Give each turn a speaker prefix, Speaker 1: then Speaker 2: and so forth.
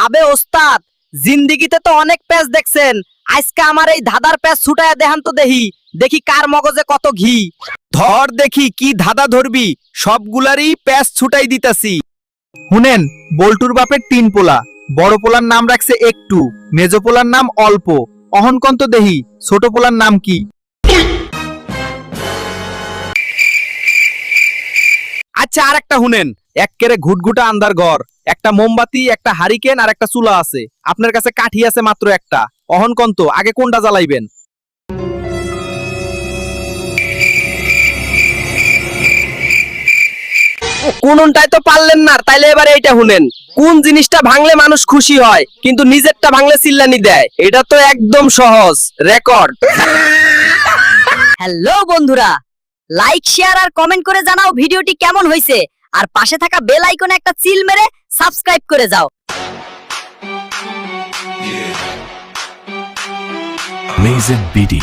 Speaker 1: আবে ওস্তাদ, জিন্দিগিতে তো অনেক প্যাচ দেখছেন, আজকে আমার এই ধাঁধার প্যাচ ছুটায়া দেখান তো দেখি কার মগজে কত ঘি।
Speaker 2: ধর দেখি কি ধাঁধা ধরবি, সবগুলারই প্যাচ ছুটাই দিতাছি। শুনেন, বল্টুর বাপের 3 পোলা, বড় পোলার নাম রাখছে একটু, মেজো পোলার নাম অল্প। অহনকন্ত দেহি ছোট পোলার নাম কি? আচ্ছা, আর একটা শুনেন, এক্কেরে ঘুটঘুটা আন্দার ঘর, একটা মোমবাতি, একটা হারিকেন আর একটা চুলা আছে। আপনার কাছে কাঠি আছে মাত্র একটা। অহনকন্ত আগে কোনটা জ্বালাইবেন?
Speaker 1: কোনটাই তো পারলেন না, তাইলে এবারে এইটা শুনেন। কোন জিনিসটা ভাঙলে মানুষ খুশি হয় কিন্তু নিজেরটা ভাঙলে চিল্লানি দেয়? এটা তো একদম সহজ, রেকর্ড।
Speaker 3: হ্যালো বন্ধুরা, লাইক শেয়ার আর কমেন্ট করে জানাও ভিডিওটি কেমন হয়েছে, আর পাশে থাকা বেল আইকনে একটা চিল মেরে সাবস্ক্রাইব করে যাও।
Speaker 4: Amazing BD.